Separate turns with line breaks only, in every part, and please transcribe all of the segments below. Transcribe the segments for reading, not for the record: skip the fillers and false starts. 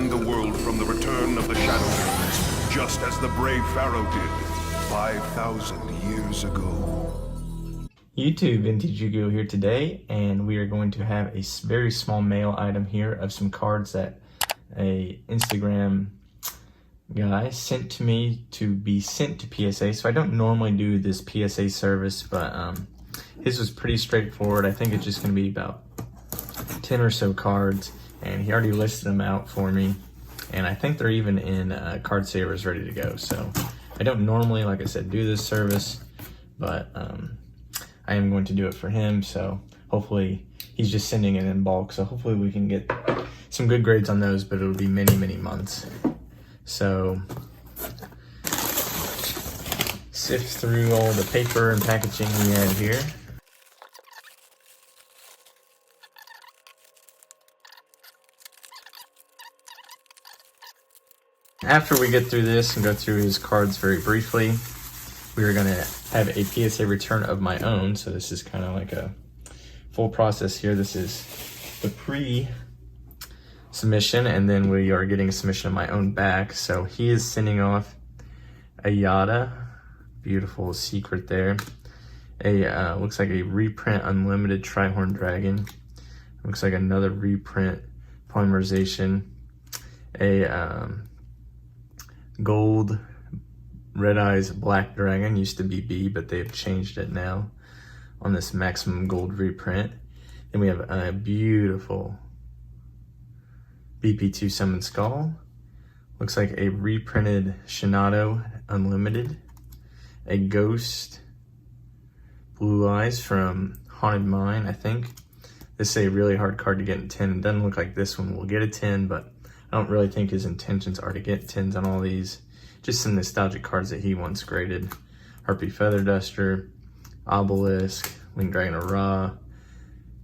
defend the world from the return of the Shadowlands, just as the brave Pharaoh did 5,000 years ago.
YouTube, Vintage Yugioh here today, and we are going to have a very small mail item here of some cards that a Instagram guy sent to me to be sent to PSA. So I don't normally do this PSA service, but his was pretty straightforward. I think it's just going to be about 10 or so cards, and he already listed them out for me, and I think they're even in card savers ready to go. So I don't normally, like I said, do this service, but I am going to do it for him. So hopefully he's just sending it in bulk, so hopefully we can get some good grades on those, but it'll be many months. So sift through all the paper and packaging we have here. After we get through this and go through his cards very briefly, we are going to have a PSA return of my own. So this is kind of like a full process here. This is the pre-submission, and then we are getting a submission of my own back. So he is sending off a Yada, beautiful secret there. A looks like a reprint unlimited Trihorn Dragon. Looks like another reprint polymerization. A gold Red Eyes Black Dragon, used to be B, but they've changed it now on this maximum gold reprint. Then we have a beautiful BP2 Summon Skull. Looks like a reprinted Shinado Unlimited. A Ghost Blue Eyes from Haunted Mine, I think. This is a really hard card to get in 10. It doesn't look like this one will get a 10, but I don't really think his intentions are to get 10s on all these. Just some nostalgic cards that he once graded. Harpy Feather Duster, Obelisk, Winged Dragon of Ra,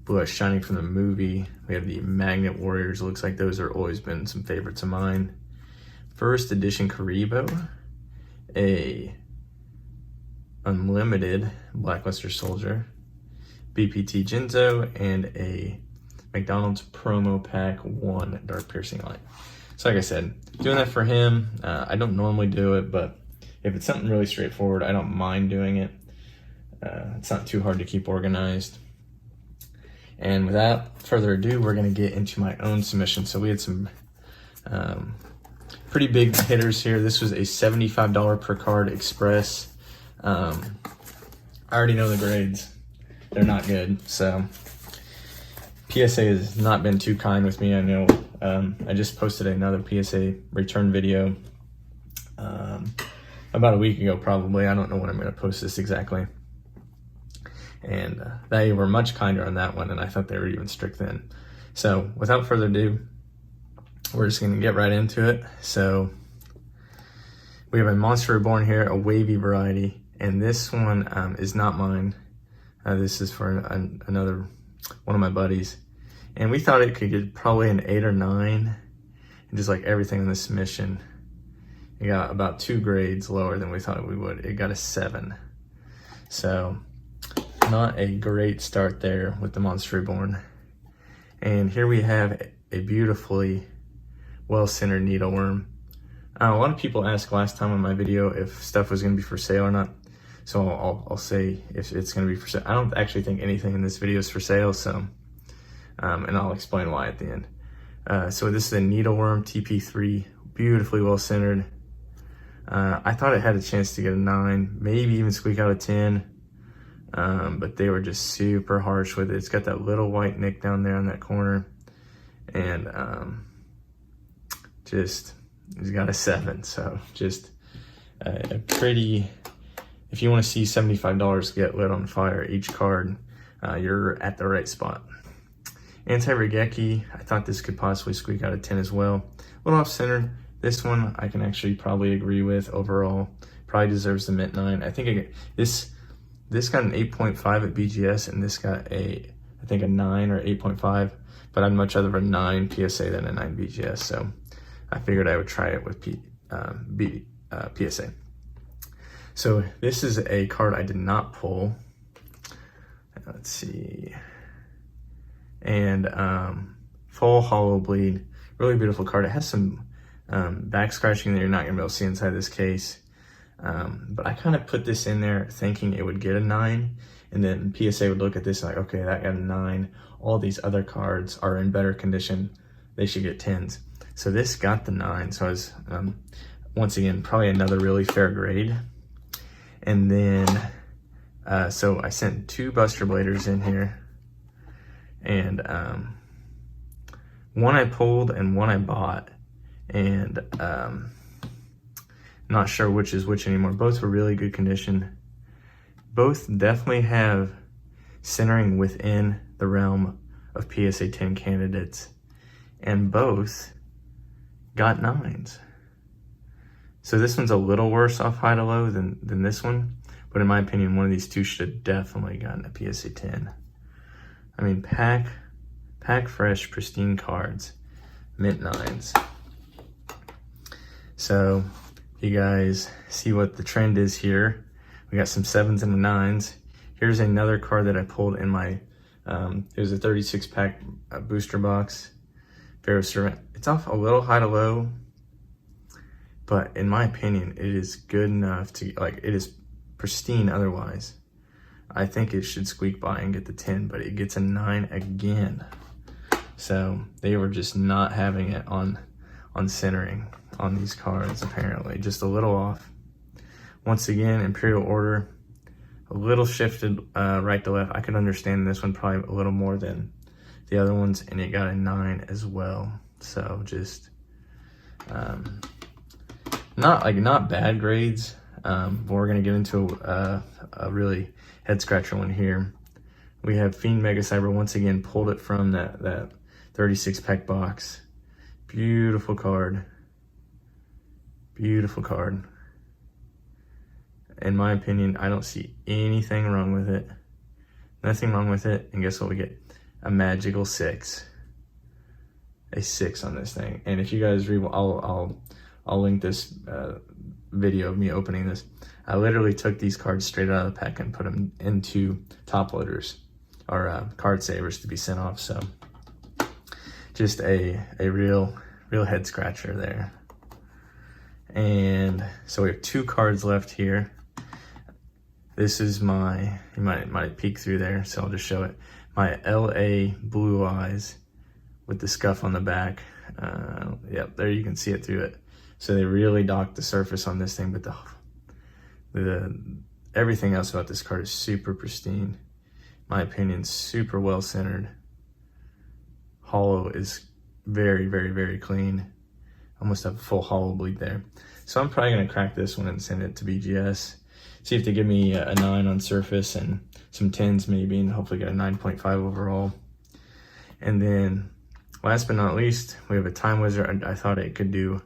Blue Eyes Shining from the movie. We have the Magnet Warriors. It looks like those have always been some favorites of mine. First edition Karibo, a unlimited Blackluster Soldier, BPT Jinzo, and a McDonald's promo pack 1 Dark Piercing Light. So like I said, doing that for him. I don't normally do it, but if it's something really straightforward, I don't mind doing it. It's not too hard to keep organized. And without further ado, we're going to get into my own submission. So we had some pretty big hitters here. This was a $75 per card express. I already know the grades. They're not good, so PSA has not been too kind with me. I know I just posted another PSA return video about a week ago probably. I don't know when I'm going to post this exactly. And they were much kinder on that one, and I thought they were even strict then. So without further ado, we're just going to get right into it. So we have a Monster Reborn here, a wavy variety, and this one is not mine. This is for another one of my buddies, and we thought it could get probably an 8 or 9, and just like everything in this submission, it got about 2 grades lower than we thought we would. It got a 7, so not a great start there with the Monster Reborn. And here we have a beautifully well-centered needleworm. A lot of people asked last time on my video if stuff was going to be for sale or not. So I'll say if it's going to be for sale. I don't actually think anything in this video is for sale, so and I'll explain why at the end. So this is a needleworm TP3, beautifully well centered. I thought it had a chance to get a 9, maybe even squeak out a 10, but they were just super harsh with it. It's got that little white nick down there on that corner, and just it's got a 7. So just a pretty. If you want to see $75 get lit on fire each card, you're at the right spot. Anti-Regeki, I thought this could possibly squeak out a 10 as well. A little off-centered. This one I can actually probably agree with overall. Probably deserves the mint 9. I think this got an 8.5 at BGS, and this got I think a 9 or 8.5, but I'd much rather have a 9 PSA than a 9 BGS, so I figured I would try it with PSA. So this is a card I did not pull. Let's see. And full hollow bleed, really beautiful card. It has some back scratching that you're not gonna be able to see inside this case. But I kind of put this in there thinking it would get a 9, and then PSA would look at this like, okay, that got a 9. All these other cards are in better condition. They should get 10s. So this got the 9. So I was, once again, probably another really fair grade. And then, so I sent 2 Buster Bladers in here. And one I pulled and one I bought. And not sure which is which anymore. Both were really good condition. Both definitely have centering within the realm of PSA 10 candidates. And both got 9s. So this one's a little worse off high to low than this one. But in my opinion, one of these two should have definitely gotten a PSA 10. I mean, pack fresh, pristine cards. Mint 9s. So you guys see what the trend is here. We got some 7s and 9s. Here's another card that I pulled in my, it was a 36-pack booster box. Pharaoh Servant. It's off a little high to low, but in my opinion, it is good enough to, like, it is pristine otherwise. I think it should squeak by and get the 10, but it gets a 9 again. So they were just not having it on centering on these cards, apparently. Just a little off. Once again, Imperial Order, a little shifted right to left. I could understand this one probably a little more than the other ones, and it got a 9 as well. So just not bad grades. But we're gonna get into a really head scratcher one here. We have Fiend Mega Cyber once again, pulled it from that 36-pack box. Beautiful card. Beautiful card. In my opinion, I don't see anything wrong with it. Nothing wrong with it. And guess what we get? A magical 6. A 6 on this thing. And if you guys read, I'll link this video of me opening this. I literally took these cards straight out of the pack and put them into top loaders or card savers to be sent off. So just a real head scratcher there. And so we have 2 cards left here. This is my, you might peek through there, so I'll just show it. My LA Blue Eyes with the scuff on the back. Yep, there you can see it through it. So they really docked the surface on this thing, but the everything else about this card is super pristine. My opinion, super well centered. Hollow is very clean. Almost have a full hollow bleed there. So I'm probably gonna crack this one and send it to BGS. See if they give me a 9 on surface and some 10s maybe, and hopefully get a 9.5 overall. And then last but not least, we have a Time Wizard. I thought it could do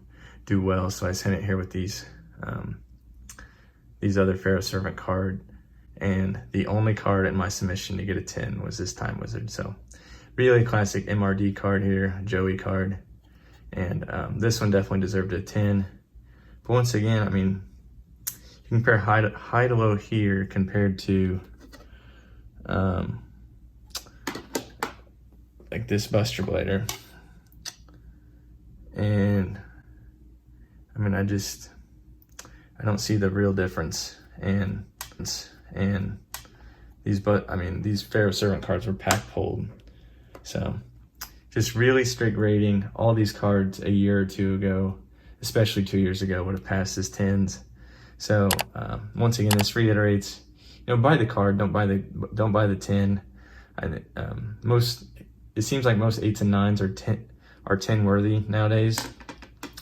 well, so I sent it here with these other Pharaoh Servant card. And the only card in my submission to get a 10 was this Time Wizard. So really classic MRD card here, Joey card. And this one definitely deserved a 10. But once again, I mean, you compare high to low here compared to like this Buster Blader. And I mean, I don't see the real difference. And these Pharaoh Servant cards were pack pulled. So just really strict rating. All these cards a year or two ago, especially 2 years ago, would have passed as 10s. So once again, this reiterates, buy the card, don't buy the 10. It seems like most 8s and 9s are 10 worthy nowadays.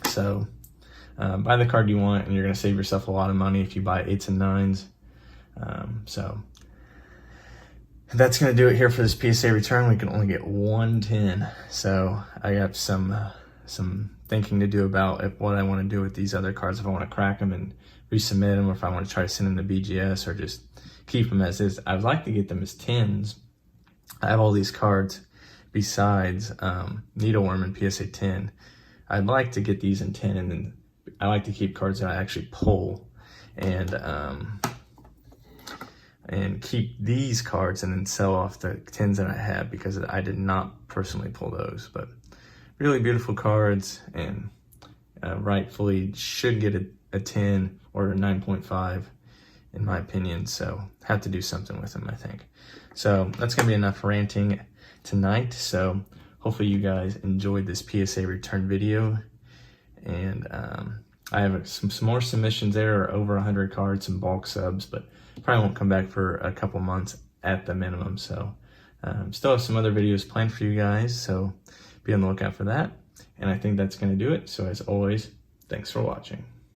So buy the card you want, and you're gonna save yourself a lot of money if you buy 8s and 9s. So that's gonna do it here for this PSA return. We can only get 1 10. So I got some thinking to do about what I want to do with these other cards. If I want to crack them and resubmit them, or if I want to try to send them to BGS, or just keep them as is. I'd like to get them as 10s. I have all these cards besides Needleworm and PSA 10. I'd like to get these in 10, and then I like to keep cards that I actually pull, and keep these cards and then sell off the 10s that I have, because I did not personally pull those. But really beautiful cards, and rightfully should get a 10 or a 9.5 in my opinion. So have to do something with them, I think. So that's gonna be enough ranting tonight. So hopefully you guys enjoyed this PSA return video, and I have some more submissions. There are over 100 cards, some bulk subs, but probably won't come back for a couple months at the minimum. So still have some other videos planned for you guys, so be on the lookout for that. And I think that's going to do it. So as always, thanks for watching.